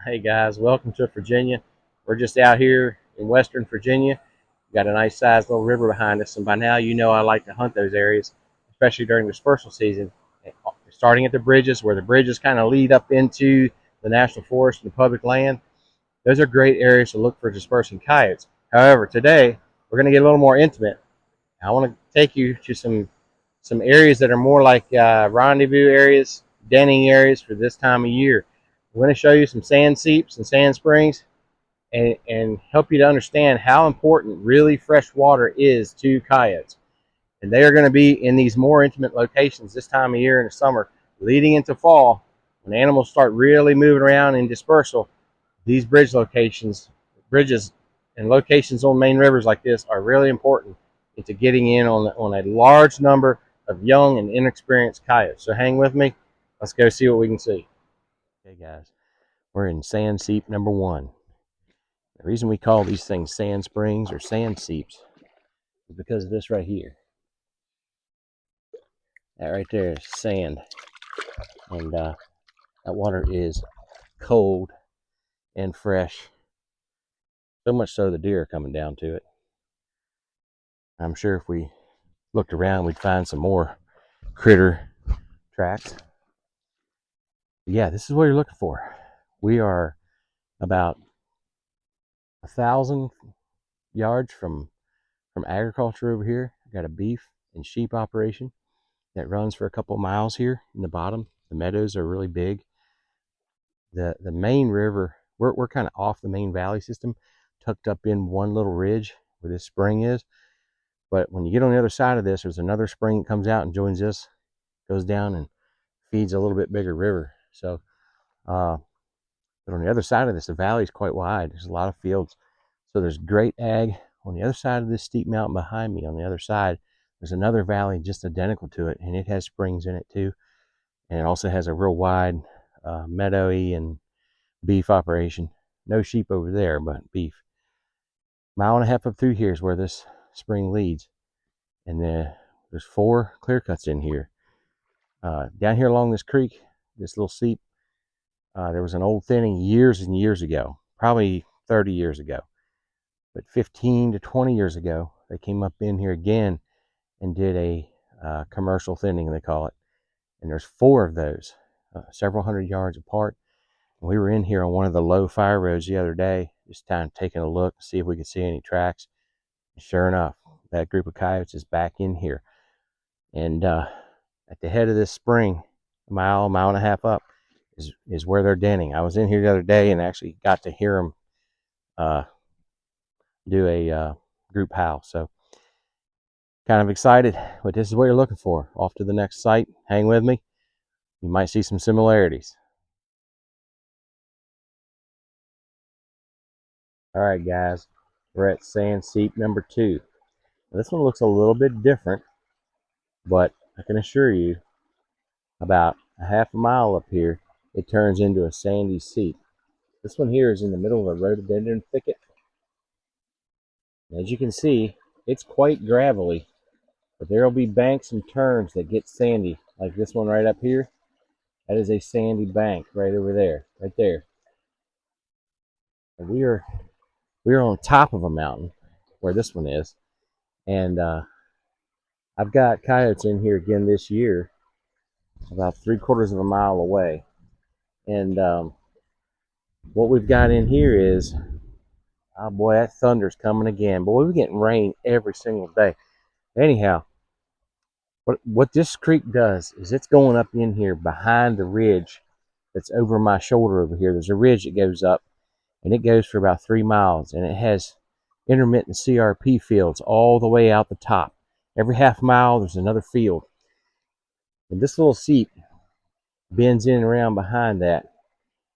Hey guys, welcome to Virginia. We're just out here in Western Virginia. We've got a nice sized little river behind us, and by now you know I like to hunt those areas, especially during dispersal season. Starting at the bridges, where the bridges kind of lead up into the national forest and the public land. Those are great areas to look for dispersing coyotes. However, today we're going to get a little more intimate. I want to take you to some areas that are more like rendezvous areas, denning areas for this time of year. We're going to show you some sand seeps and sand springs and help you to understand how important really fresh water is to coyotes. And they are going to be in these more intimate locations this time of year in the summer, leading into fall, when animals start really moving around in dispersal. These bridges and locations on main rivers like this are really important into getting in on a large number of young and inexperienced coyotes. So hang with me. Let's go see what we can see. Okay, guys, we're in sand seep number one. The reason we call these things sand springs or sand seeps is because of this right here. That right there is sand, and that water is cold and fresh. So much so the deer are coming down to it. I'm sure if we looked around, we'd find some more critter tracks. Yeah, this is what you're looking for. We are about 1,000 yards from agriculture over here. We've got a beef and sheep operation that runs for a couple of miles here in the bottom. The meadows are really big. The main river, we're kind of off the main valley system, tucked up in one little ridge where this spring is. But when you get on the other side of this, there's another spring that comes out and joins this, goes down and feeds a little bit bigger river. So, but on the other side of this, the valley is quite wide. There's a lot of fields. So there's great ag. On the other side of this steep mountain behind me, on the other side, there's another valley just identical to it, and it has springs in it too. And it also has a real wide meadowy and beef operation. No sheep over there, but beef. Mile and a half up through here is where this spring leads. And there's 4 clear cuts in here. Down here along this creek, this little seep, there was an old thinning years and years ago, probably 30 years ago. But 15 to 20 years ago, they came up in here again and did a commercial thinning, they call it. And there's 4 of those, several hundred yards apart. And we were in here on one of the low fire roads the other day, just kind of taking a look, see if we could see any tracks. And sure enough, that group of coyotes is back in here. And at the head of this spring, a mile and a half up, is where they're denning. I was in here the other day and actually got to hear them do a group howl. So kind of excited, but this is what you're looking for. Off to the next site. Hang with me. You might see some similarities. All right, guys, we're at sand seep number 2. Now, this one looks a little bit different, but I can assure you, about a half a mile up here, it turns into a sandy seep. This one here is in the middle of a rhododendron thicket. As you can see, it's quite gravelly, but there will be banks and turns that get sandy, like this one right up here. That is a sandy bank right over there, right there. And we are on top of a mountain where this one is, and I've got coyotes in here again this year, about 3/4 of a mile away. And what we've got in here is, oh boy, that thunder's coming again. Boy, we're getting rain every single day. Anyhow, what this creek does is it's going up in here behind the ridge that's over my shoulder over here. There's a ridge that goes up, and it goes for about 3 miles, and it has intermittent CRP fields all the way out the top. Every half mile, there's another field. And this little seep bends in and around behind that.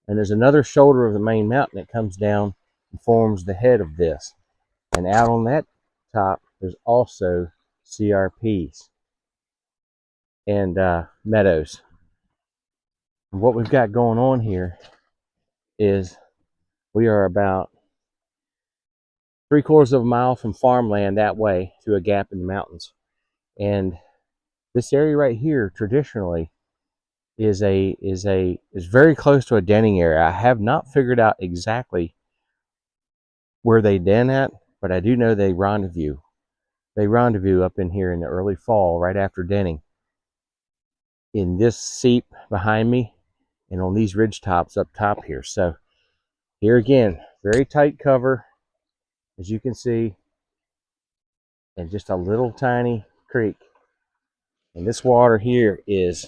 And there's another shoulder of the main mountain that comes down and forms the head of this. And out on that top, there's also CRPs and meadows. And what we've got going on here is we are about 3/4 of a mile from farmland that way to a gap in the mountains. And this area right here, traditionally, is very close to a denning area. I have not figured out exactly where they den at, but I do know they rendezvous. They rendezvous up in here in the early fall, right after denning, in this seep behind me and on these ridge tops up top here. So here again, very tight cover, as you can see, and just a little tiny creek. And this water here is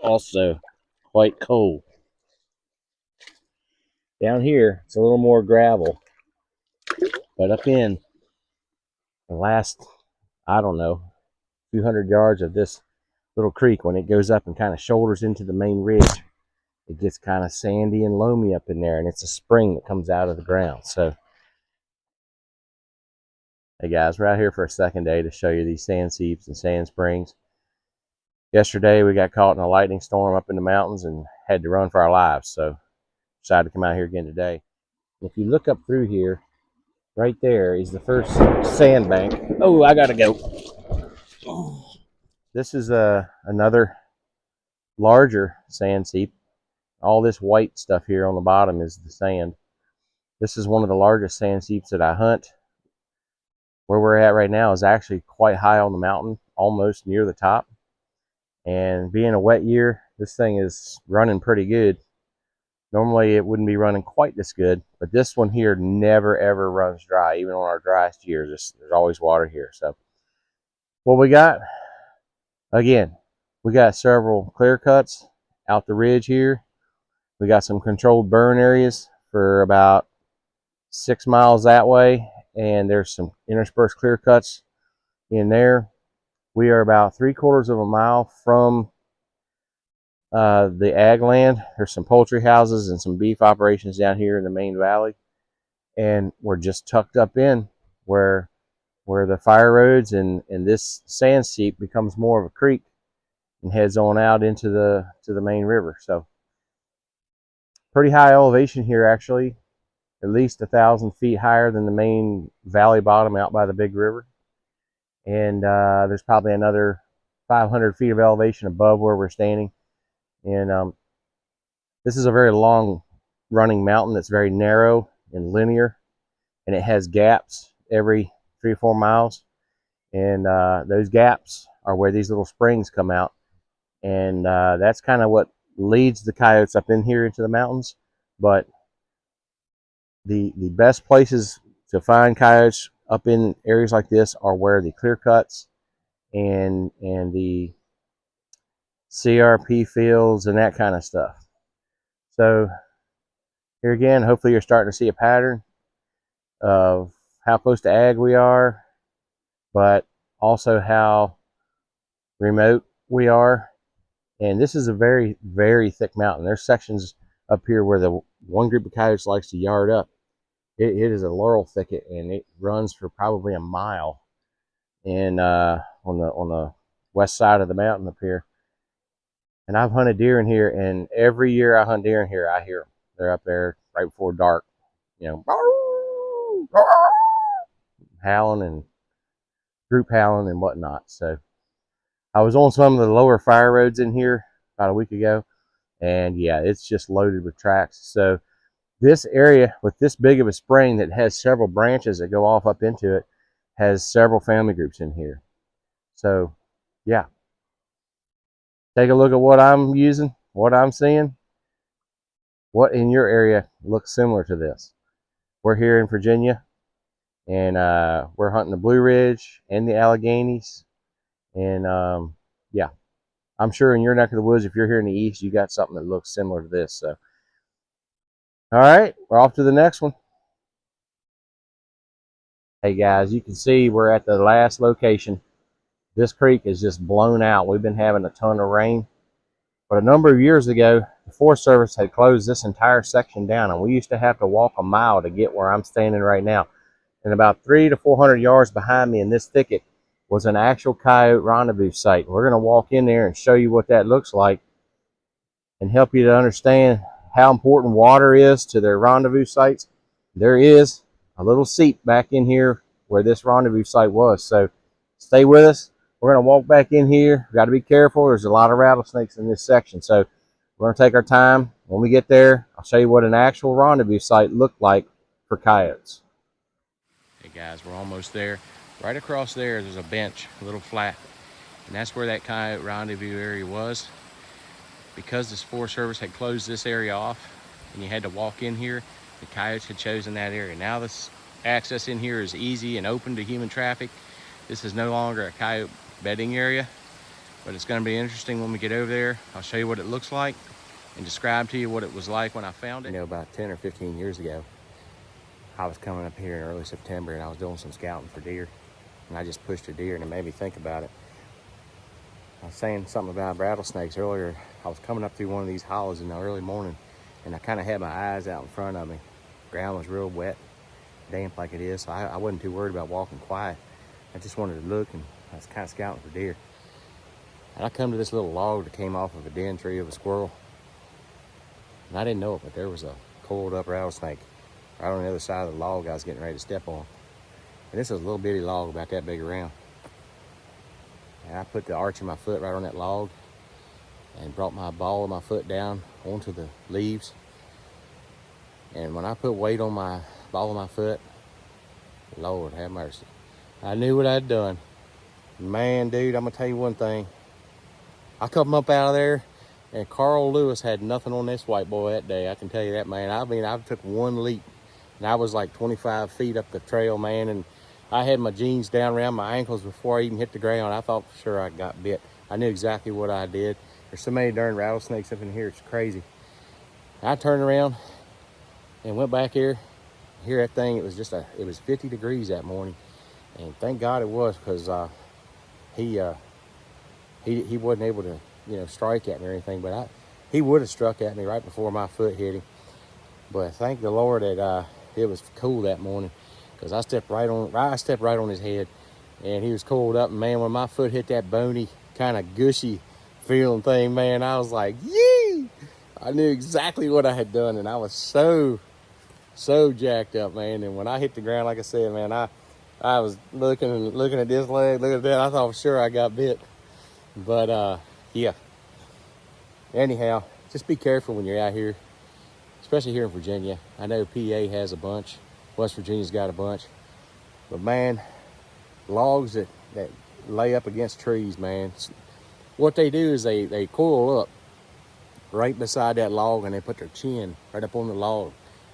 also quite cold. Down here, it's a little more gravel, but up in the last, I don't know, few hundred yards of this little creek, when it goes up and kind of shoulders into the main ridge, it gets kind of sandy and loamy up in there, and it's a spring that comes out of the ground. So, hey guys, we're out here for a second day to show you these sand seeps and sand springs. Yesterday, we got caught in a lightning storm up in the mountains and had to run for our lives, so decided to come out here again today. If you look up through here, right there is the first sandbank. Oh, I gotta go. This is another larger sand seep. All this white stuff here on the bottom is the sand. This is one of the largest sand seeps that I hunt. Where we're at right now is actually quite high on the mountain, almost near the top. And being a wet year, this thing is running pretty good. Normally it wouldn't be running quite this good, but this one here never ever runs dry. Even on our driest years, there's always water here. So what we got, again, we got several clear cuts out the ridge here. We got some controlled burn areas for about 6 miles that way, and there's some interspersed clear cuts in there. We are about 3/4 of a mile from the ag land. There's some poultry houses and some beef operations down here in the main valley, and we're just tucked up in where the fire roads and this sand seep becomes more of a creek and heads on out into the main river. So pretty high elevation here, actually, at least 1,000 feet higher than the main valley bottom out by the big river. And there's probably another 500 feet of elevation above where we're standing. And this is a very long running mountain that's very narrow and linear, and it has gaps every 3 or 4 miles. And those gaps are where these little springs come out. And that's kind of what leads the coyotes up in here into the mountains. But the best places to find coyotes up in areas like this are where the clear cuts and the CRP fields and that kind of stuff. So here again, hopefully you're starting to see a pattern of how close to ag we are, but also how remote we are. And this is a very, very thick mountain. There's sections up here where the one group of coyotes likes to yard up. It is a laurel thicket, and it runs for probably a mile in on the west side of the mountain up here. And I've hunted deer in here, and every year I hunt deer in here, I hear them. They're up there right before dark, you know, howling and group howling and whatnot. So I was on some of the lower fire roads in here about a week ago, and yeah, it's just loaded with tracks. So this area with this big of a spring that has several branches that go off up into it has several family groups in here. So yeah, take a look at what I'm using, what I'm seeing. What in your area looks similar to this? We're here in Virginia, and we're hunting the Blue Ridge and the Alleghenies. And yeah, I'm sure in your neck of the woods, if you're here in the east, you got something that looks similar to this. So all right, we're off to the next one. Hey guys, you can see we're at the last location. This creek is just blown out. We've been having a ton of rain, but a number of years ago, the Forest Service had closed this entire section down, and we used to have to walk a mile to get where I'm standing right now. And about 300 to 400 yards behind me in this thicket was an actual coyote rendezvous site. We're going to walk in there and show you what that looks like and help you to understand how important water is to their rendezvous sites. There is a little seep back in here where this rendezvous site was. So stay with us. We're going to walk back in here. We've got to be careful. There's a lot of rattlesnakes in this section. So we're going to take our time. When we get there, I'll show you what an actual rendezvous site looked like for coyotes. Hey guys, we're almost there. Right across there's a bench, a little flat. And that's where that coyote rendezvous area was. Because this Forest Service had closed this area off and you had to walk in here, the coyotes had chosen that area. Now this access in here is easy and open to human traffic. This is no longer a coyote bedding area, but it's going to be interesting when we get over there. I'll show you what it looks like and describe to you what it was like when I found it. You know, about 10 or 15 years ago, I was coming up here in early September and I was doing some scouting for deer, and I just pushed a deer and it made me think about it. I was saying something about rattlesnakes earlier. I was coming up through one of these hollows in the early morning and I kind of had my eyes out in front of me. The ground was real wet, damp like it is, so I wasn't too worried about walking quiet. I just wanted to look, and I was kind of scouting for deer. And I come to this little log that came off of a den tree of a squirrel. And I didn't know it, but there was a coiled up rattlesnake right on the other side of the log I was getting ready to step on. And this was a little bitty log about that big around. And I put the arch of my foot right on that log and brought my ball of my foot down onto the leaves. And when I put weight on my ball of my foot, Lord have mercy, I knew what I'd done. Man, dude, I'm gonna tell you one thing. I come up out of there, and Carl Lewis had nothing on this white boy that day. I can tell you that, man. I mean, I took one leap, and I was like 25 feet up the trail, man, and I had my jeans down around my ankles before I even hit the ground. I thought for sure I got bit. I knew exactly what I did. There's so many darn rattlesnakes up in here, it's crazy. I turned around and went back here. Here, that thing, it was 50 degrees that morning. And thank God it was, because he wasn't able to, strike at me or anything. But he would have struck at me right before my foot hit him. But thank the Lord that it was cool that morning, because I stepped right on his head, and he was coiled up. And man, when my foot hit that bony, kind of gushy feeling thing, man, I was like, yee! I knew exactly what I had done, and I was so jacked up, man. And when I hit the ground, like I said, man, I was looking at this leg, looking at that. I thought for sure I got bit. But yeah. Anyhow, just be careful when you're out here, especially here in Virginia. I know PA has a bunch. West Virginia's got a bunch. But man, logs that lay up against trees, man, what they do is they coil up right beside that log, and they put their chin right up on the log.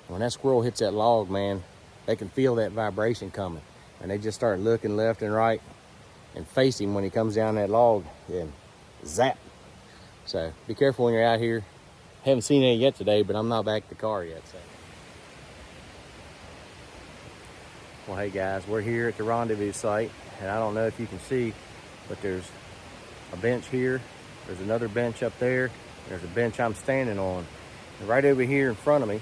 When that squirrel hits that log, man, they can feel that vibration coming. And they just start looking left and right and face him when he comes down that log, and zap. So be careful when you're out here. Haven't seen any yet today, but I'm not back to the car yet. So. Well, hey guys, we're here at the rendezvous site, and I don't know if you can see, but there's a bench here. There's another bench up there. There's a bench I'm standing on. And right over here in front of me,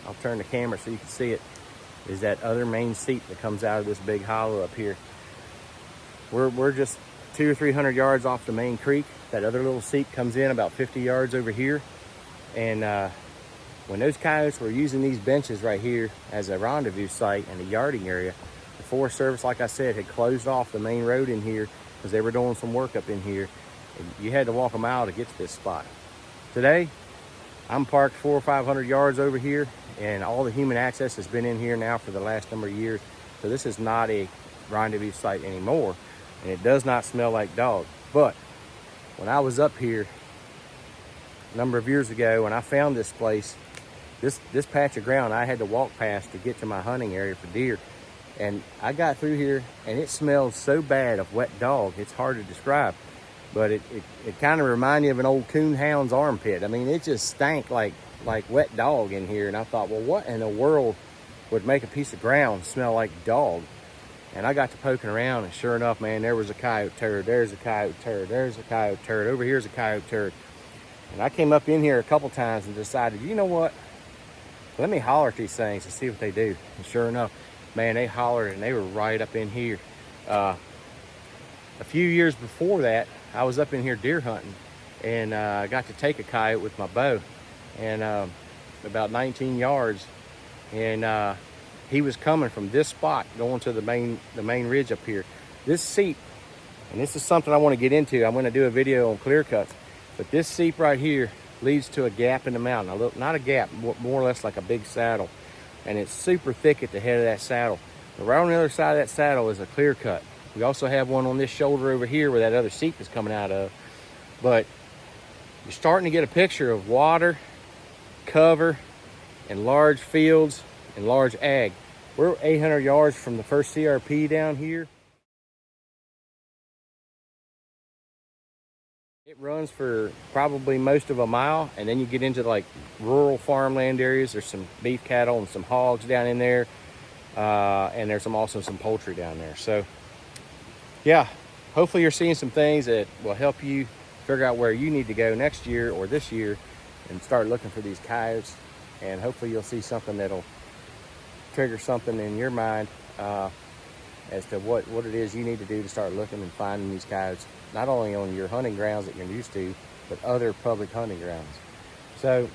I'll turn the camera so you can see it, is that other main seat that comes out of this big hollow up here. We're just 200 or 300 yards off the main creek. That other little seat comes in about 50 yards over here. And when those coyotes were using these benches right here as a rendezvous site and a yarding area, the Forest Service, like I said, had closed off the main road in here because they were doing some work up in here. And you had to walk a mile to get to this spot. Today, I'm parked 400 or 500 yards over here, and all the human access has been in here now for the last number of years. So this is not a rendezvous site anymore, and it does not smell like dog. But when I was up here a number of years ago, when I found this place, this patch of ground I had to walk past to get to my hunting area for deer. And I got through here, and it smelled so bad of wet dog, it's hard to describe. But it kind of reminded me of an old coon hound's armpit. I mean, it just stank like wet dog in here. And I thought, well, what in the world would make a piece of ground smell like dog? And I got to poking around, and sure enough, man, there was a coyote turd. There's a coyote turd. There's a coyote turd. Over here's a coyote turd. And I came up in here a couple times and decided, you know what? Let me holler at these things and see what they do. And sure enough, man, they hollered, and they were right up in here. A few years before that, I was up in here deer hunting, and I got to take a coyote with my bow, and about 19 yards, and he was coming from this spot going to the main ridge up here. This seat And this is something I want to get into. I'm going to do a video on clear cuts. But this seep right here leads to a gap in the mountain. Not a gap, more or less like a big saddle. And it's super thick at the head of that saddle. But right on the other side of that saddle is a clear cut. We also have one on this shoulder over here where that other seep is coming out of. But you're starting to get a picture of water, cover, and large fields and large ag. We're 800 yards from the first CRP down here. It runs for probably most of a mile, and then you get into like rural farmland areas. There's some beef cattle and some hogs down in there, and there's also some poultry down there. So yeah, hopefully you're seeing some things that will help you figure out where you need to go next year or this year and start looking for these coyotes. And hopefully you'll see something that'll trigger something in your mind as to what it is you need to do to start looking and finding these coyotes, not only on your hunting grounds that you're used to, but other public hunting grounds. So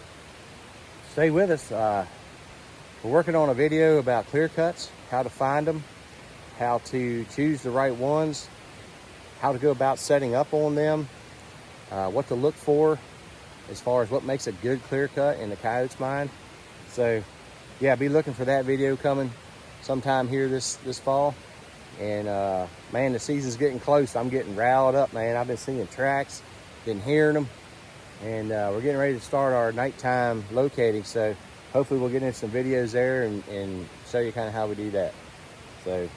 stay with us. We're working on a video about clear cuts, how to find them, how to choose the right ones, how to go about setting up on them, what to look for as far as what makes a good clear cut in the coyote's mind. So yeah, be looking for that video coming sometime here this fall. And man, the season's getting close. I'm getting riled up, man. I've been seeing tracks, been hearing them, and we're getting ready to start our nighttime locating. So hopefully we'll get into some videos there and show you kind of how we do that. So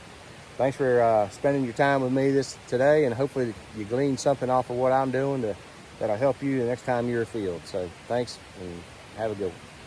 thanks for spending your time with me today, and hopefully you glean something off of what I'm doing that'll help you the next time you're afield. So thanks, and have a good one.